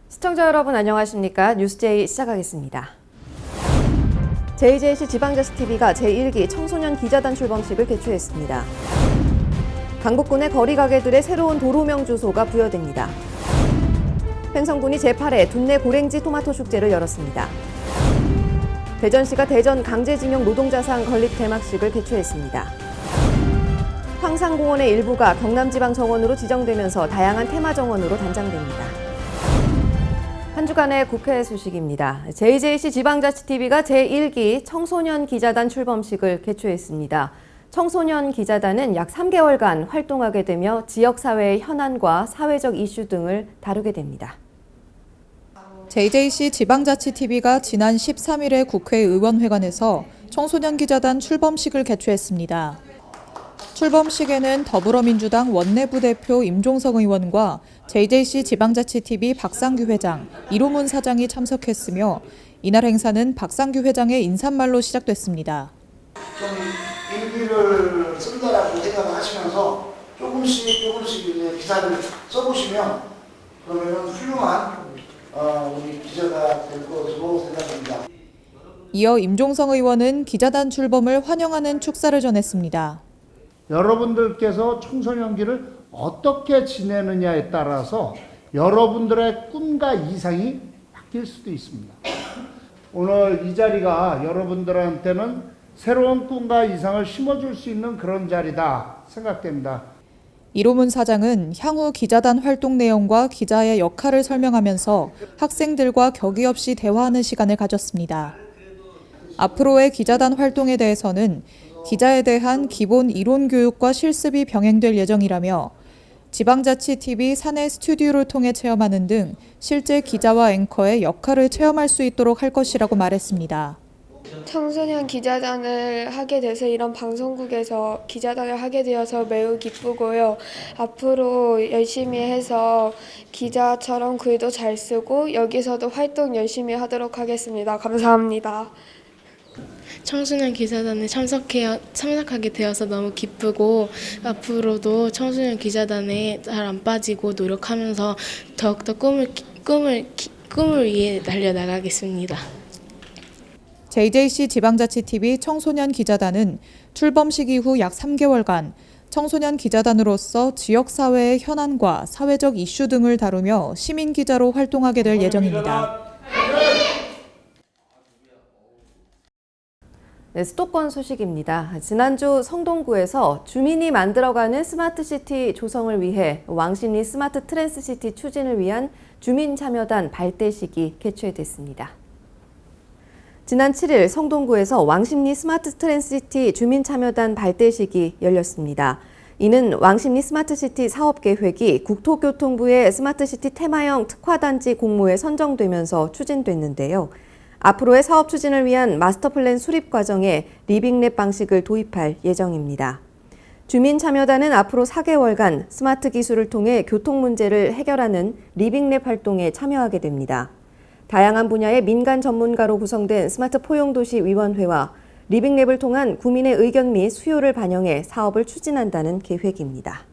시청자 여러분 안녕하십니까? 뉴스제이 시작하겠습니다. JJC 지방자치TV가 제1기 청소년 기자단 출범식을 개최했습니다. 강북군의 거리 가게들의 새로운 도로명 주소가 부여됩니다. 횡성군이 제8회 둔내 고랭지 토마토 축제를 열었습니다. 대전시가 대전 강제징용 노동자상 건립 개막식을 개최했습니다. 황산공원의 일부가 경남지방정원으로 지정되면서 다양한 테마정원으로 단장됩니다. 한 주간의 국회 소식입니다. JJC 지방자치TV가 제1기 청소년 기자단 출범식을 개최했습니다. 청소년 기자단은 약 3개월간 활동하게 되며 지역사회의 현안과 사회적 이슈 등을 다루게 됩니다. JJC 지방자치TV가 지난 13일에 국회의원회관에서 청소년 기자단 출범식을 개최했습니다. 출범식에는 더불어민주당 원내부대표 임종석 의원과 JJC 지방자치TV 박상규 회장, 이로문 사장이 참석했으며 이날 행사는 박상규 회장의 인사말로 시작됐습니다. 좀 일기를 쓴다라고 생각을 하시면서 조금씩 기사를 써보시면 그러면 훌륭한 우리 기자가 될 것으로 생각합니다. 이어 임종석 의원은 기자단 출범을 환영하는 축사를 전했습니다. 여러분들께서 청소년기를 어떻게 지내느냐에 따라서 여러분들의 꿈과 이상이 바뀔 수도 있습니다. 오늘 이 자리가 여러분들한테는 새로운 꿈과 이상을 심어줄 수 있는 그런 자리다 생각됩니다. 이로문 사장은 향후 기자단 활동 내용과 기자의 역할을 설명하면서 학생들과 격의 없이 대화하는 시간을 가졌습니다. 앞으로의 기자단 활동에 대해서는 기자에 대한 기본 이론 교육과 실습이 병행될 예정이라며 지방자치TV 사내 스튜디오를 통해 체험하는 등 실제 기자와 앵커의 역할을 체험할 수 있도록 할 것이라고 말했습니다. 청소년 기자단을 하게 돼서 이런 방송국에서 기자단을 하게 되어서 매우 기쁘고요. 앞으로 열심히 해서 기자처럼 글도 잘 쓰고 여기서도 활동 열심히 하도록 하겠습니다. 감사합니다. 청소년 기자단에 참석하게 되어서 너무 기쁘고 앞으로도 청소년 기자단에 잘 안 빠지고 노력하면서 더욱더 꿈을 위해 달려나가겠습니다. JJC 지방자치TV 청소년 기자단은 출범식 이후 약 3개월간 청소년 기자단으로서 지역사회의 현안과 사회적 이슈 등을 다루며 시민기자로 활동하게 될 예정입니다. 네, 수도권 소식입니다. 지난주 성동구에서 주민이 만들어가는 스마트시티 조성을 위해 왕십리 스마트 트랜스시티 추진을 위한 주민참여단 발대식이 개최됐습니다. 지난 7일 성동구에서 왕십리 스마트 트랜스시티 주민참여단 발대식이 열렸습니다. 이는 왕십리 스마트시티 사업계획이 국토교통부의 스마트시티 테마형 특화단지 공모에 선정되면서 추진됐는데요. 앞으로의 사업 추진을 위한 마스터플랜 수립 과정에 리빙랩 방식을 도입할 예정입니다. 주민참여단은 앞으로 4개월간 스마트 기술을 통해 교통 문제를 해결하는 리빙랩 활동에 참여하게 됩니다. 다양한 분야의 민간 전문가로 구성된 스마트 포용도시위원회와 리빙랩을 통한 구민의 의견 및 수요를 반영해 사업을 추진한다는 계획입니다.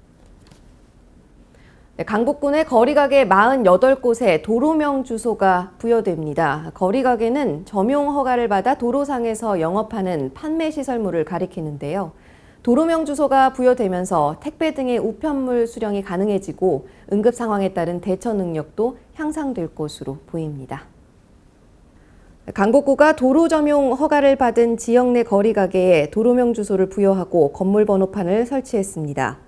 강북군의 거리가게 48곳에 도로명 주소가 부여됩니다. 거리가게는 점용 허가를 받아 도로상에서 영업하는 판매시설물을 가리키는데요. 도로명 주소가 부여되면서 택배 등의 우편물 수령이 가능해지고 응급 상황에 따른 대처 능력도 향상될 것으로 보입니다. 강북구가 도로 점용 허가를 받은 지역 내 거리가게에 도로명 주소를 부여하고 건물 번호판을 설치했습니다.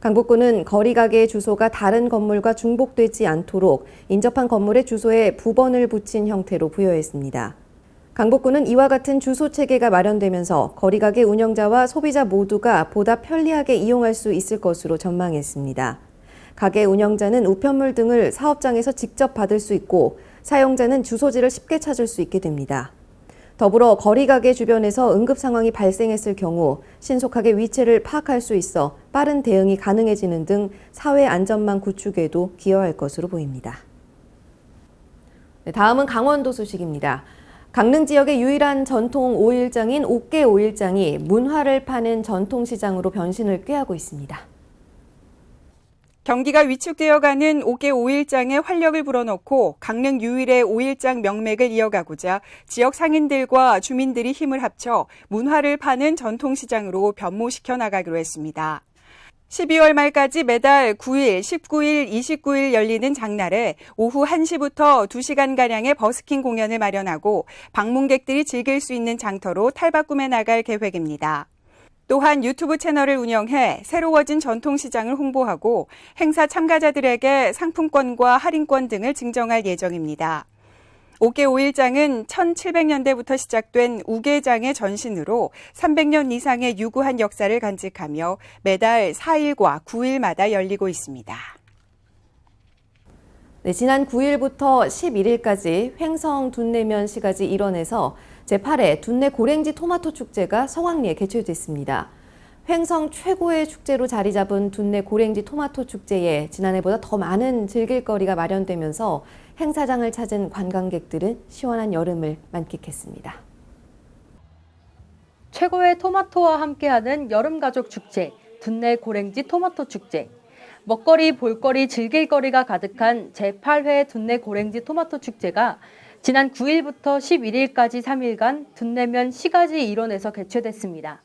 강북구는 거리가게의 주소가 다른 건물과 중복되지 않도록 인접한 건물의 주소에 부번을 붙인 형태로 부여했습니다. 강북구는 이와 같은 주소 체계가 마련되면서 거리가게 운영자와 소비자 모두가 보다 편리하게 이용할 수 있을 것으로 전망했습니다. 가게 운영자는 우편물 등을 사업장에서 직접 받을 수 있고 사용자는 주소지를 쉽게 찾을 수 있게 됩니다. 더불어 거리가게 주변에서 응급 상황이 발생했을 경우 신속하게 위치를 파악할 수 있어 빠른 대응이 가능해지는 등 사회 안전망 구축에도 기여할 것으로 보입니다. 네, 다음은 강원도 소식입니다. 강릉 지역의 유일한 전통 오일장인 옥계 오일장이 문화를 파는 전통시장으로 변신을 꾀하고 있습니다. 경기가 위축되어가는 5개 5일장에 활력을 불어넣고 강릉 유일의 5일장 명맥을 이어가고자 지역 상인들과 주민들이 힘을 합쳐 문화를 파는 전통시장으로 변모시켜 나가기로 했습니다. 12월 말까지 매달 9일, 19일, 29일 열리는 장날에 오후 1시부터 2시간가량의 버스킹 공연을 마련하고 방문객들이 즐길 수 있는 장터로 탈바꿈해 나갈 계획입니다. 또한 유튜브 채널을 운영해 새로워진 전통시장을 홍보하고 행사 참가자들에게 상품권과 할인권 등을 증정할 예정입니다. 5개 5일장은 1700년대부터 시작된 우계장의 전신으로 300년 이상의 유구한 역사를 간직하며 매달 4일과 9일마다 열리고 있습니다. 네, 지난 9일부터 11일까지 횡성 둔내면 시가지 일원에서 제8회 둔내 고랭지 토마토 축제가 성황리에 개최됐습니다. 횡성 최고의 축제로 자리 잡은 둔내 고랭지 토마토 축제에 지난해보다 더 많은 즐길거리가 마련되면서 행사장을 찾은 관광객들은 시원한 여름을 만끽했습니다. 최고의 토마토와 함께하는 여름가족 축제, 둔내 고랭지 토마토 축제. 먹거리, 볼거리, 즐길거리가 가득한 제8회 둔내 고랭지 토마토 축제가 지난 9일부터 11일까지 3일간 둔내면 시가지 일원에서 개최됐습니다.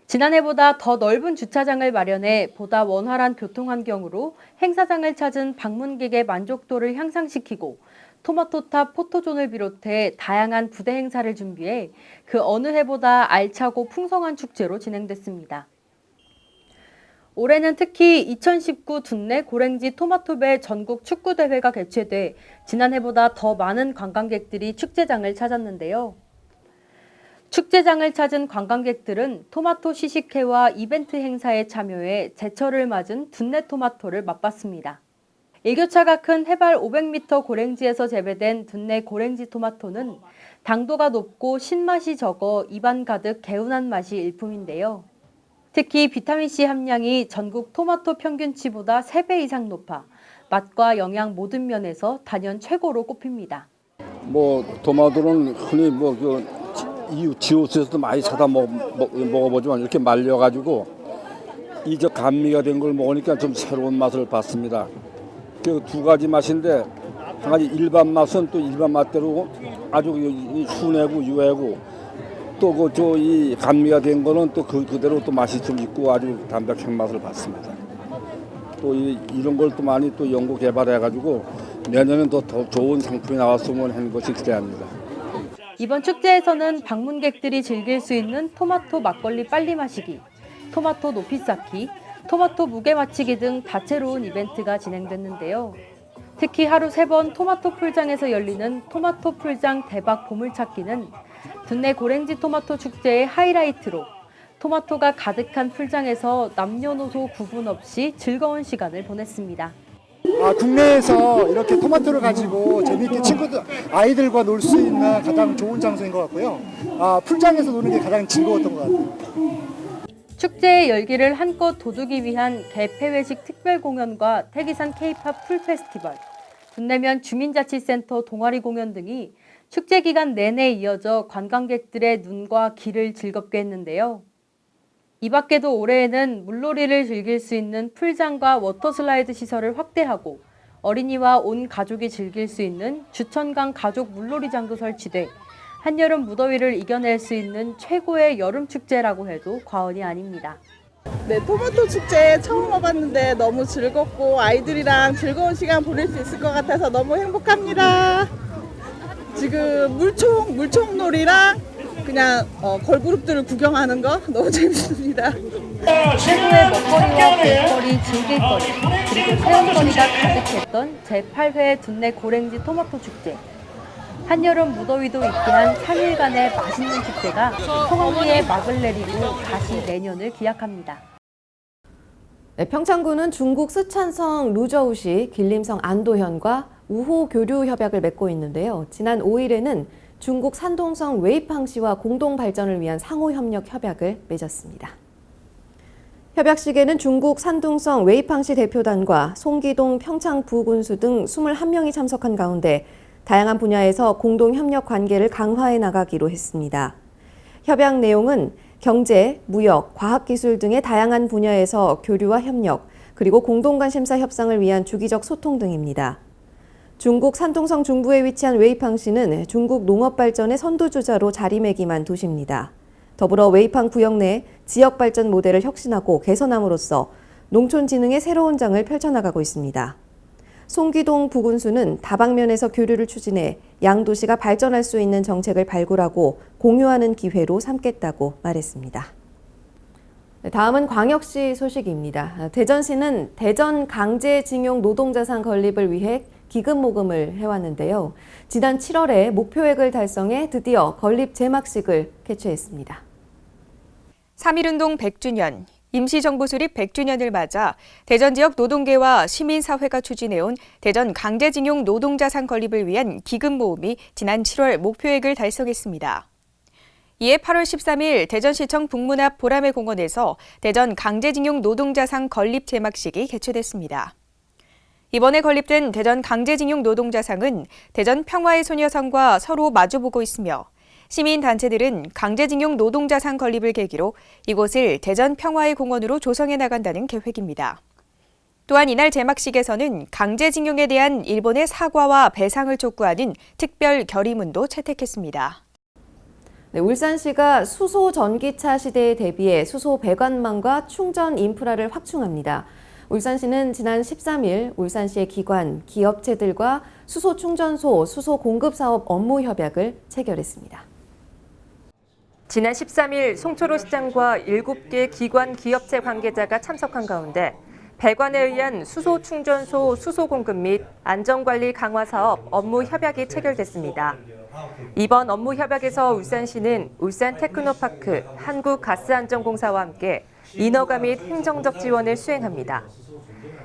지난해보다 더 넓은 주차장을 마련해 보다 원활한 교통환경으로 행사장을 찾은 방문객의 만족도를 향상시키고 토마토탑 포토존을 비롯해 다양한 부대 행사를 준비해 그 어느 해보다 알차고 풍성한 축제로 진행됐습니다. 올해는 특히 2019 둔내 고랭지 토마토배 전국 축구대회가 개최돼 지난해보다 더 많은 관광객들이 축제장을 찾았는데요. 축제장을 찾은 관광객들은 토마토 시식회와 이벤트 행사에 참여해 제철을 맞은 둔내 토마토를 맛봤습니다. 일교차가 큰 해발 500m 고랭지에서 재배된 둔내 고랭지 토마토는 당도가 높고 신맛이 적어 입안 가득 개운한 맛이 일품인데요. 특히 비타민C 함량이 전국 토마토 평균치보다 3배 이상 높아 맛과 영양 모든 면에서 단연 최고로 꼽힙니다. 토마토는 흔히 지오스에서도 많이 사다 먹어보지만 이렇게 말려가지고 이저 감미가 된 걸 먹으니까 좀 새로운 맛을 봤습니다. 그 두 가지 맛인데 한 가지 일반 맛은 또 일반 맛대로 아주 순하고 유하고 또 이 감미가 된 거는 또 그대로 또 맛이 좀 있고 아주 담백한 맛을 봤습니다. 또 이런 걸 또 많이 또 연구 개발해가지고 내년엔 더 좋은 상품이 나왔으면 하는 것이 기대합니다. 이번 축제에서는 방문객들이 즐길 수 있는 토마토 막걸리 빨리 마시기, 토마토 높이 쌓기, 토마토 무게 맞추기 등 다채로운 이벤트가 진행됐는데요. 특히 하루 3번 토마토 풀장에서 열리는 토마토 풀장 대박 보물찾기는 둔내 고랭지 토마토 축제의 하이라이트로 토마토가 가득한 풀장에서 남녀노소 구분 없이 즐거운 시간을 보냈습니다. 국내에서 이렇게 토마토를 가지고 재미있게 아이들과 놀 수 있는 가장 좋은 장소인 것 같고요. 풀장에서 노는 게 가장 즐거웠던 것 같아요. 축제의 열기를 한껏 돋우기 위한 개폐회식 특별 공연과 태기산 K-팝 풀 페스티벌, 둔내면 주민자치센터 동아리 공연 등이 축제 기간 내내 이어져 관광객들의 눈과 귀를 즐겁게 했는데요. 이 밖에도 올해에는 물놀이를 즐길 수 있는 풀장과 워터슬라이드 시설을 확대하고 어린이와 온 가족이 즐길 수 있는 주천강 가족 물놀이장도 설치돼 한여름 무더위를 이겨낼 수 있는 최고의 여름 축제라고 해도 과언이 아닙니다. 네, 토마토 축제 처음 와봤는데 너무 즐겁고 아이들이랑 즐거운 시간 보낼 수 있을 것 같아서 너무 행복합니다. 지금 물총놀이랑 그냥 걸그룹들을 구경하는 거 너무 재밌습니다. 최고의 먹거리와 볼거리, 즐길거리, 그리고 체험거리가 가득했던 제8회 둔내 고랭지 토마토 축제. 한여름 무더위도 있기한 3일간의 맛있는 축제가 성황리에 막을 내리고 다시 내년을 기약합니다. 네, 평창군은 중국 쓰촨성 루저우시 길림성 안도현과 우호 교류 협약을 맺고 있는데요. 지난 5일에는 중국 산동성 웨이팡시와 공동 발전을 위한 상호협력 협약을 맺었습니다. 협약식에는 중국 산둥성 웨이팡시 대표단과 송기동 평창 부군수 등 21명이 참석한 가운데 다양한 분야에서 공동 협력 관계를 강화해 나가기로 했습니다. 협약 내용은 경제, 무역, 과학기술 등의 다양한 분야에서 교류와 협력, 그리고 공동관심사 협상을 위한 주기적 소통 등입니다. 중국 산둥성 중부에 위치한 웨이팡시는 중국 농업 발전의 선두주자로 자리매김한 도시입니다. 더불어 웨이팡 구역 내 지역 발전 모델을 혁신하고 개선함으로써 농촌 진흥의 새로운 장을 펼쳐나가고 있습니다. 송기동 부군수는 다방면에서 교류를 추진해 양도시가 발전할 수 있는 정책을 발굴하고 공유하는 기회로 삼겠다고 말했습니다. 다음은 광역시 소식입니다. 대전시는 대전 강제징용 노동자산 건립을 위해 기금 모금을 해왔는데요. 지난 7월에 목표액을 달성해 드디어 건립 제막식을 개최했습니다. 3.1운동 100주년, 임시정부 수립 100주년을 맞아 대전 지역 노동계와 시민사회가 추진해온 대전 강제징용 노동자산 건립을 위한 기금 모음이 지난 7월 목표액을 달성했습니다. 이에 8월 13일 대전시청 북문 앞 보라매 공원에서 대전 강제징용 노동자산 건립 제막식이 개최됐습니다. 이번에 건립된 대전 강제징용 노동자상은 대전 평화의 소녀상과 서로 마주보고 있으며 시민단체들은 강제징용 노동자상 건립을 계기로 이곳을 대전 평화의 공원으로 조성해 나간다는 계획입니다. 또한 이날 제막식에서는 강제징용에 대한 일본의 사과와 배상을 촉구하는 특별 결의문도 채택했습니다. 네, 울산시가 수소 전기차 시대에 대비해 수소 배관망과 충전 인프라를 확충합니다. 울산시는 지난 13일 울산시의 기관, 기업체들과 수소 충전소, 수소 공급 사업 업무 협약을 체결했습니다. 지난 13일 송철호 시장과 7개 기관, 기업체 관계자가 참석한 가운데 배관에 의한 수소 충전소 수소 공급 및 안전관리 강화 사업 업무 협약이 체결됐습니다. 이번 업무 협약에서 울산시는 울산 테크노파크, 한국가스안전공사와 함께 인허가 및 행정적 지원을 수행합니다.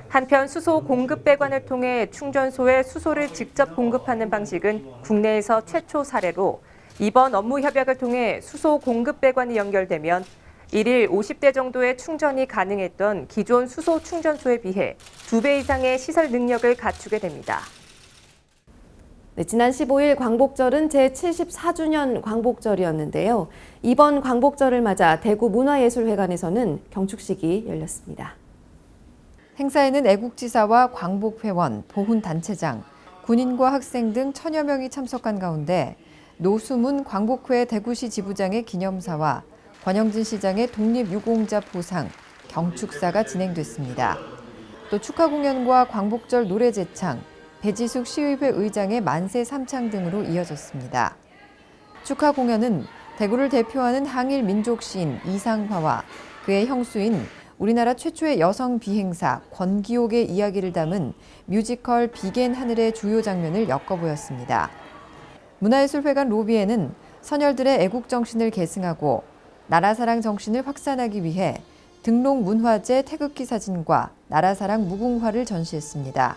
한편 수소 공급 배관을 통해 충전소에 수소를 직접 공급하는 방식은 국내에서 최초 사례로 이번 업무 협약을 통해 수소 공급 배관이 연결되면 1일 50대 정도의 충전이 가능했던 기존 수소 충전소에 비해 2배 이상의 시설 능력을 갖추게 됩니다. 네, 지난 15일 광복절은 제74주년 광복절이었는데요. 이번 광복절을 맞아 대구 문화예술회관에서는 경축식이 열렸습니다. 행사에는 애국지사와 광복회원, 보훈단체장, 군인과 학생 등 1000여 명이 참석한 가운데 노수문 광복회 대구시 지부장의 기념사와 권영진 시장의 독립유공자 포상, 경축사가 진행됐습니다. 또 축하 공연과 광복절 노래 제창, 배지숙 시의회 의장의 만세 삼창 등으로 이어졌습니다. 축하 공연은 대구를 대표하는 항일 민족 시인 이상화와 그의 형수인 우리나라 최초의 여성 비행사 권기옥의 이야기를 담은 뮤지컬 비겐 하늘의 주요 장면을 엮어보였습니다. 문화예술회관 로비에는 선열들의 애국정신을 계승하고 나라사랑 정신을 확산하기 위해 등록문화재 태극기 사진과 나라사랑 무궁화를 전시했습니다.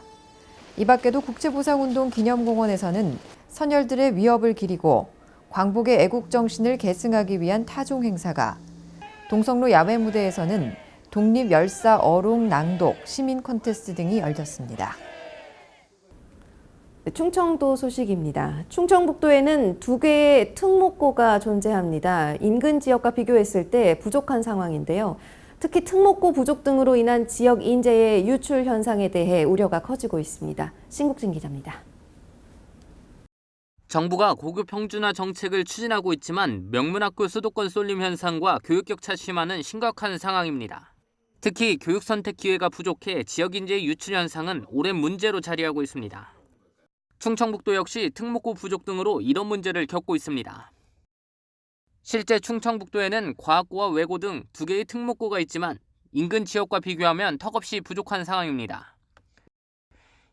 이 밖에도 국제보상운동 기념공원에서는 선열들의 위협을 기리고 광복의 애국정신을 계승하기 위한 타종 행사가, 동성로 야외 무대에서는 독립열사 어록 낭독 시민 콘테스트 등이 열렸습니다. 충청도 소식입니다. 충청북도에는 2개의 특목고가 존재합니다. 인근 지역과 비교했을 때 부족한 상황인데요. 특히 특목고 부족 등으로 인한 지역 인재의 유출 현상에 대해 우려가 커지고 있습니다. 신국진 기자입니다. 정부가 고교 평준화 정책을 추진하고 있지만 명문학교 수도권 쏠림 현상과 교육 격차 심화는 심각한 상황입니다. 특히 교육 선택 기회가 부족해 지역 인재의 유출 현상은 오랜 문제로 자리하고 있습니다. 충청북도 역시 특목고 부족 등으로 이런 문제를 겪고 있습니다. 실제 충청북도에는 과학고와 외고 등 2개의 특목고가 있지만 인근 지역과 비교하면 턱없이 부족한 상황입니다.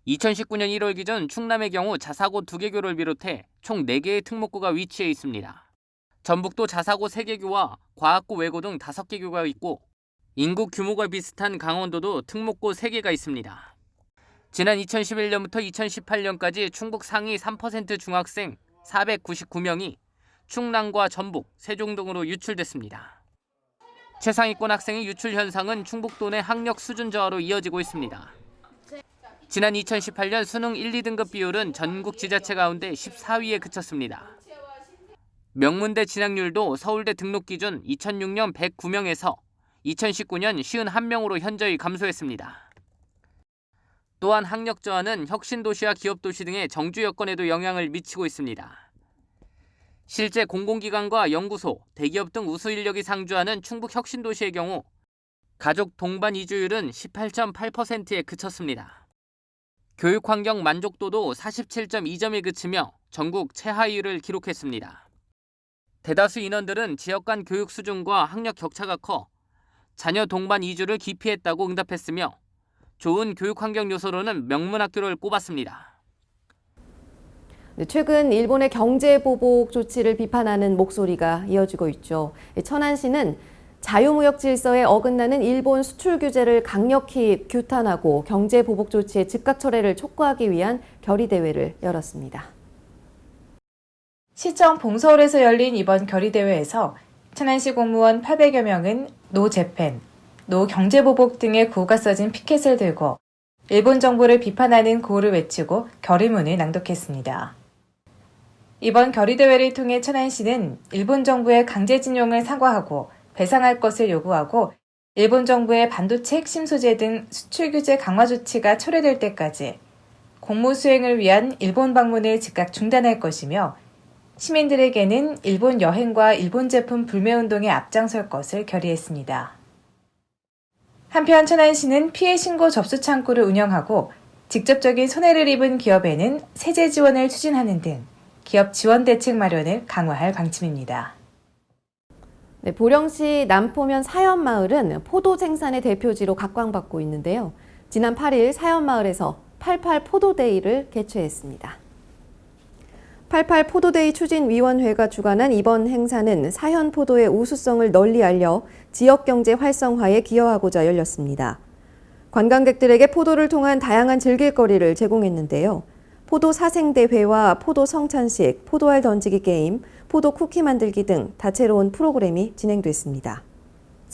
2019년 1월 기준 충남의 경우 자사고 2개교를 비롯해 총 4개의 특목고가 위치해 있습니다. 전북도 자사고 3개교와 과학고 외고 등 5개 교가 있고 인구 규모가 비슷한 강원도도 특목고 3개가 있습니다. 지난 2011년부터 2018년까지 충북 상위 3% 중학생 499명이 충남과 전북, 세종 등으로 유출됐습니다. 최상위권 학생의 유출 현상은 충북도 내 학력 수준 저하로 이어지고 있습니다. 지난 2018년 수능 1, 2등급 비율은 전국 지자체 가운데 14위에 그쳤습니다. 명문대 진학률도 서울대 등록 기준 2006년 109명에서 2019년 51명으로 현저히 감소했습니다. 또한 학력 저하는 혁신도시와 기업도시 등의 정주 여건에도 영향을 미치고 있습니다. 실제 공공기관과 연구소, 대기업 등 우수 인력이 상주하는 충북 혁신도시의 경우 가족 동반 이주율은 18.8%에 그쳤습니다. 교육환경 만족도도 47.2점에 그치며 전국 최하위를 기록했습니다. 대다수 인원들은 지역 간 교육 수준과 학력 격차가 커 자녀 동반 이주를 기피했다고 응답했으며 좋은 교육환경 요소로는 명문학교를 꼽았습니다. 최근 일본의 경제보복 조치를 비판하는 목소리가 이어지고 있죠. 천안시는 자유무역 질서에 어긋나는 일본 수출 규제를 강력히 규탄하고 경제보복 조치의 즉각 철회를 촉구하기 위한 결의대회를 열었습니다. 시청 봉서홀에서 열린 이번 결의대회에서 천안시 공무원 800여 명은 노 재팬, 노 경제보복 등의 구호가 써진 피켓을 들고 일본 정부를 비판하는 구호를 외치고 결의문을 낭독했습니다. 이번 결의대회를 통해 천안시는 일본 정부의 강제징용을 사과하고 배상할 것을 요구하고 일본 정부의 반도체 핵심 소재 등 수출 규제 강화 조치가 철회될 때까지 공무 수행을 위한 일본 방문을 즉각 중단할 것이며 시민들에게는 일본 여행과 일본 제품 불매운동에 앞장설 것을 결의했습니다. 한편 천안시는 피해 신고 접수 창구를 운영하고 직접적인 손해를 입은 기업에는 세제 지원을 추진하는 등 기업 지원 대책 마련을 강화할 방침입니다. 네, 보령시 남포면 사연마을은 포도 생산의 대표지로 각광받고 있는데요. 지난 8일 사연마을에서 88 포도데이를 개최했습니다. 88 포도데이 추진위원회가 주관한 이번 행사는 사현 포도의 우수성을 널리 알려 지역 경제 활성화에 기여하고자 열렸습니다. 관광객들에게 포도를 통한 다양한 즐길거리를 제공했는데요. 포도 사생대회와 포도 성찬식, 포도알 던지기 게임, 포도 쿠키 만들기 등 다채로운 프로그램이 진행됐습니다.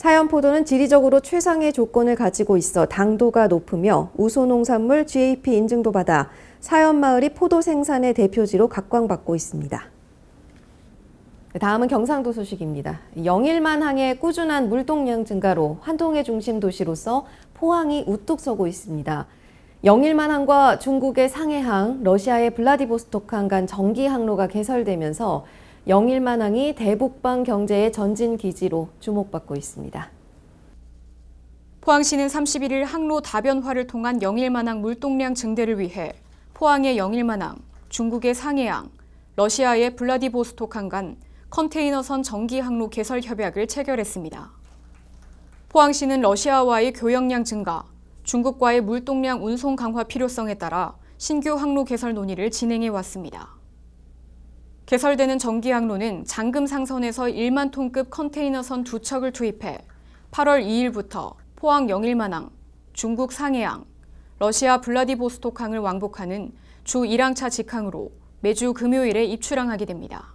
사연포도는 지리적으로 최상의 조건을 가지고 있어 당도가 높으며 우수농산물 GAP 인증도 받아 사연마을이 포도 생산의 대표지로 각광받고 있습니다. 다음은 경상도 소식입니다. 영일만항의 꾸준한 물동량 증가로 환동의 중심 도시로서 포항이 우뚝 서고 있습니다. 영일만항과 중국의 상해항, 러시아의 블라디보스토크항 간 정기 항로가 개설되면서 영일만항이 대북방 경제의 전진 기지로 주목받고 있습니다. 포항시는 31일 항로 다변화를 통한 영일만항 물동량 증대를 위해 포항의 영일만항, 중국의 상해항, 러시아의 블라디보스토크항 간 컨테이너선 정기 항로 개설 협약을 체결했습니다. 포항시는 러시아와의 교역량 증가, 중국과의 물동량 운송 강화 필요성에 따라 신규 항로 개설 논의를 진행해 왔습니다. 개설되는 정기 항로는 장금 상선에서 1만 톤급 컨테이너선 2척을 투입해 8월 2일부터 포항 영일만항, 중국 상해항, 러시아 블라디보스토크항을 왕복하는 주 1항차 직항으로 매주 금요일에 입출항하게 됩니다.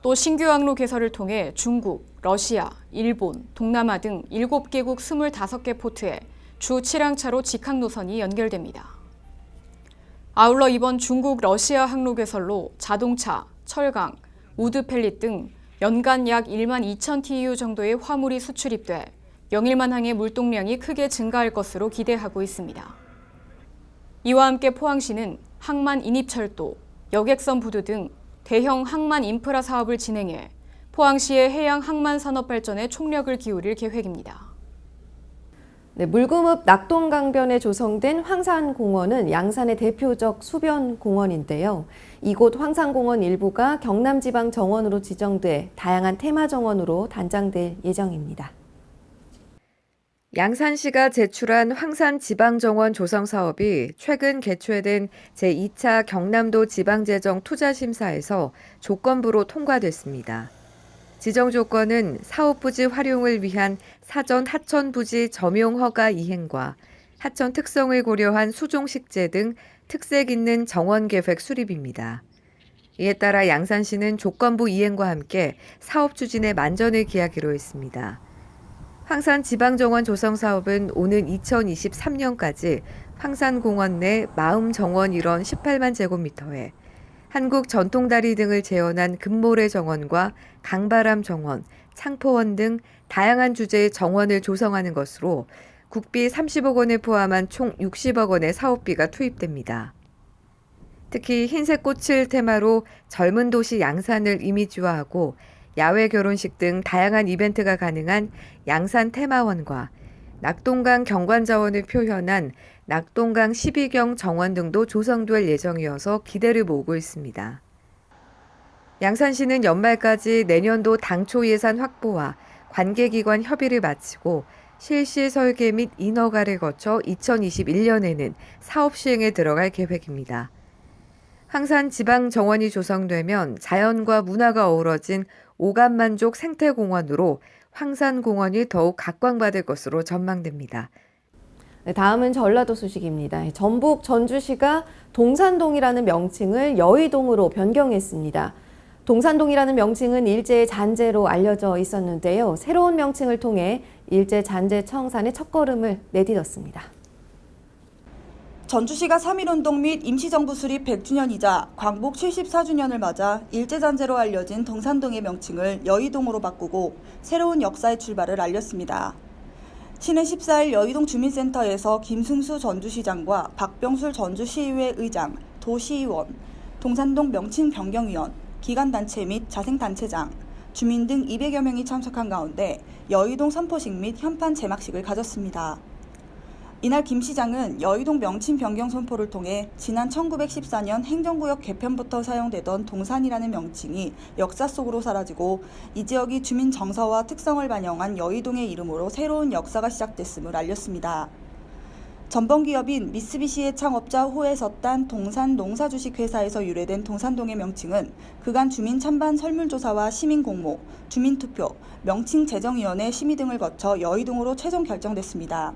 또 신규 항로 개설을 통해 중국, 러시아, 일본, 동남아 등 7개국 25개 포트에 주 7항차로 직항 노선이 연결됩니다. 아울러 이번 중국 러시아 항로 개설로 자동차, 철강, 우드 펠릿 등 연간 약 1만 2천 TEU 정도의 화물이 수출입돼 영일만항의 물동량이 크게 증가할 것으로 기대하고 있습니다. 이와 함께 포항시는 항만 인입철도, 여객선 부두 등 대형 항만 인프라 사업을 진행해 포항시의 해양 항만 산업 발전에 총력을 기울일 계획입니다. 네, 물금읍 낙동강변에 조성된 황산공원은 양산의 대표적 수변공원인데요. 이곳 황산공원 일부가 경남지방정원으로 지정돼 다양한 테마정원으로 단장될 예정입니다. 양산시가 제출한 황산지방정원 조성 사업이 최근 개최된 제2차 경남도 지방재정 투자심사에서 조건부로 통과됐습니다. 지정 조건은 사업부지 활용을 위한 사전 하천부지 점용 허가 이행과 하천 특성을 고려한 수종식재 등 특색 있는 정원계획 수립입니다. 이에 따라 양산시는 조건부 이행과 함께 사업 추진에 만전을 기하기로 했습니다. 황산지방정원 조성 사업은 오는 2023년까지 황산공원 내 마음정원 일원 18만 제곱미터에 한국전통다리 등을 재현한 금모래 정원과 강바람 정원, 창포원 등 다양한 주제의 정원을 조성하는 것으로 국비 30억 원을 포함한 총 60억 원의 사업비가 투입됩니다. 특히 흰색 꽃을 테마로 젊은 도시 양산을 이미지화하고 야외 결혼식 등 다양한 이벤트가 가능한 양산 테마원과 낙동강 경관자원을 표현한 낙동강 12경 정원 등도 조성될 예정이어서 기대를 모으고 있습니다. 양산시는 연말까지 내년도 당초 예산 확보와 관계기관 협의를 마치고 실시 설계 및 인허가를 거쳐 2021년에는 사업 시행에 들어갈 계획입니다. 황산 지방정원이 조성되면 자연과 문화가 어우러진 오감만족 생태공원으로 황산공원이 더욱 각광받을 것으로 전망됩니다. 네, 다음은 전라도 소식입니다. 전북 전주시가 동산동이라는 명칭을 여의동으로 변경했습니다. 동산동이라는 명칭은 일제의 잔재로 알려져 있었는데요. 새로운 명칭을 통해 일제 잔재 청산의 첫걸음을 내딛었습니다. 전주시가 3.1운동 및 임시정부 수립 100주년이자 광복 74주년을 맞아 일제잔재로 알려진 동산동의 명칭을 여의동으로 바꾸고 새로운 역사의 출발을 알렸습니다. 시는 14일 여의동 주민센터에서 김승수 전주시장과 박병술 전주시의회 의장, 도시의원, 동산동 명칭 변경위원, 기관단체 및 자생단체장, 주민 등 200여 명이 참석한 가운데 여의동 선포식 및 현판 제막식을 가졌습니다. 이날 김 시장은 여의동 명칭 변경 선포를 통해 지난 1914년 행정구역 개편부터 사용되던 동산이라는 명칭이 역사 속으로 사라지고 이 지역이 주민 정서와 특성을 반영한 여의동의 이름으로 새로운 역사가 시작됐음을 알렸습니다. 전범기업인 미쓰비시의 창업자 호에섰단 동산 농사주식회사에서 유래된 동산동의 명칭은 그간 주민 찬반 설문조사와 시민공모, 주민투표, 명칭제정위원회 심의 등을 거쳐 여의동으로 최종 결정됐습니다.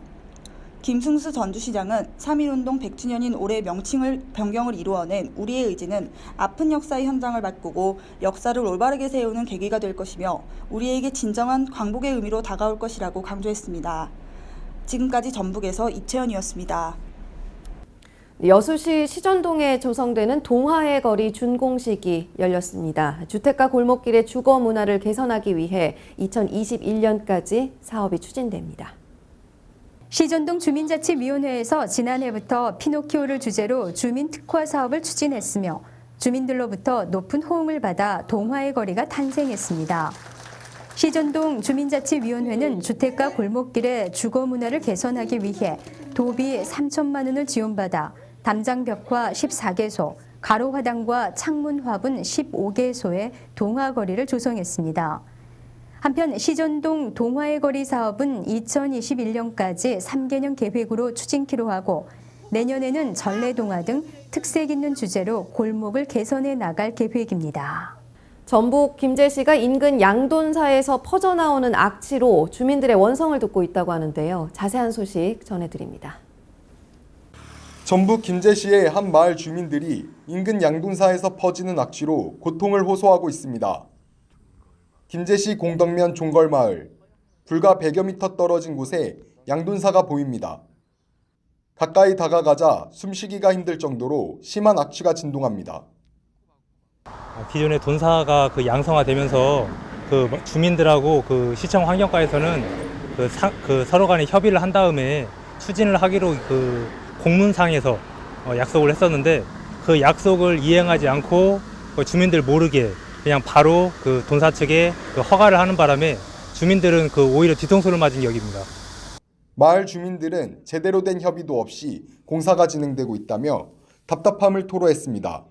김승수 전주시장은 3.1운동 100주년인 올해 명칭을 변경을 이루어낸 우리의 의지는 아픈 역사의 현장을 바꾸고 역사를 올바르게 세우는 계기가 될 것이며 우리에게 진정한 광복의 의미로 다가올 것이라고 강조했습니다. 지금까지 전북에서 이채연이었습니다. 여수시 시전동에 조성되는 동화의 거리 준공식이 열렸습니다. 주택가 골목길의 주거 문화를 개선하기 위해 2021년까지 사업이 추진됩니다. 시전동 주민자치위원회에서 지난해부터 피노키오를 주제로 주민 특화 사업을 추진했으며 주민들로부터 높은 호응을 받아 동화의 거리가 탄생했습니다. 시전동 주민자치위원회는 주택가 골목길의 주거 문화를 개선하기 위해 도비 3천만 원을 지원받아 담장벽화 14개소, 가로화단과 창문 화분 15개소의 동화거리를 조성했습니다. 한편 시전동 동화의 거리 사업은 2021년까지 3개년 계획으로 추진키로 하고 내년에는 전래동화 등 특색 있는 주제로 골목을 개선해 나갈 계획입니다. 전북 김제시가 인근 양돈사에서 퍼져나오는 악취로 주민들의 원성을 듣고 있다고 하는데요. 자세한 소식 전해드립니다. 전북 김제시의 한 마을 주민들이 인근 양돈사에서 퍼지는 악취로 고통을 호소하고 있습니다. 김제시 공덕면 종걸마을, 불과 100여 미터 떨어진 곳에 양돈사가 보입니다. 가까이 다가가자 숨쉬기가 힘들 정도로 심한 악취가 진동합니다. 기존의 돈사가 양성화되면서 주민들하고 시청 환경과에서는 서로 간에 협의를 한 다음에 추진을 하기로 공문상에서 약속을 했었는데 그 약속을 이행하지 않고 주민들 모르게 그냥 바로 돈사 측에 허가를 하는 바람에 주민들은 오히려 뒤통수를 맞은 격입니다. 마을 주민들은 제대로 된 협의도 없이 공사가 진행되고 있다며 답답함을 토로했습니다.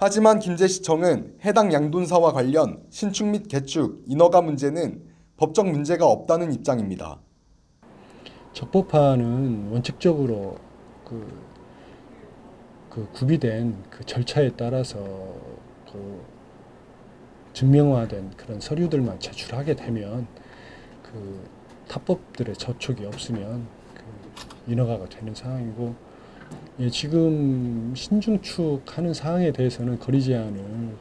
하지만 김제시청은 해당 양돈사와 관련 신축 및 개축, 인허가 문제는 법적 문제가 없다는 입장입니다. 적법화는 원칙적으로 구비된 절차에 따라서 증명화된 그런 서류들만 제출하게 되면 타법들의 저촉이 없으면 인허가가 되는 상황이고, 지금 신중축하는 사항에 대해서는 거리 제한을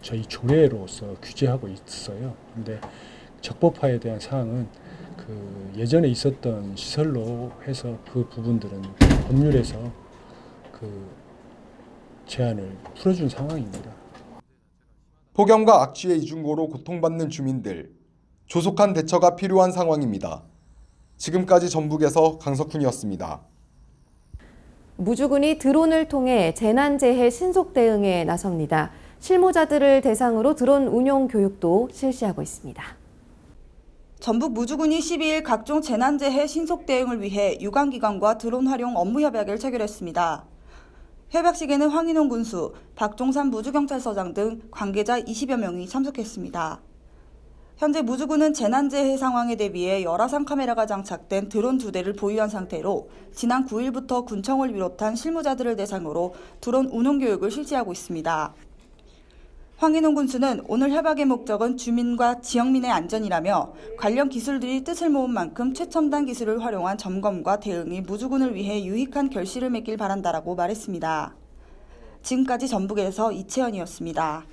저희 조례로서 규제하고 있어요. 근데 적법화에 대한 사항은 예전에 있었던 시설로 해서 그 부분들은 법률에서 제한을 풀어준 상황입니다. 폭염과 악취의 이중고로 고통받는 주민들, 조속한 대처가 필요한 상황입니다. 지금까지 전북에서 강석훈이었습니다. 무주군이 드론을 통해 재난재해 신속 대응에 나섭니다. 실무자들을 대상으로 드론 운용 교육도 실시하고 있습니다. 전북 무주군이 12일 각종 재난재해 신속 대응을 위해 유관기관과 드론 활용 업무 협약을 체결했습니다. 협약식에는 황인홍 군수, 박종산 무주경찰서장 등 관계자 20여 명이 참석했습니다. 현재 무주군은 재난재해 상황에 대비해 열화상 카메라가 장착된 드론 2대를 보유한 상태로 지난 9일부터 군청을 비롯한 실무자들을 대상으로 드론 운용 교육을 실시하고 있습니다. 황인홍 군수는 오늘 협약의 목적은 주민과 지역민의 안전이라며 관련 기술들이 뜻을 모은 만큼 최첨단 기술을 활용한 점검과 대응이 무주군을 위해 유익한 결실을 맺길 바란다라고 말했습니다. 지금까지 전북에서 이채연이었습니다.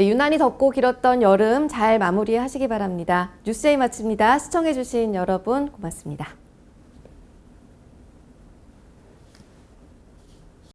네, 유난히 덥고 길었던 여름 잘 마무리하시기 바랍니다. 뉴스데이 마칩니다. 시청해주신 여러분 고맙습니다.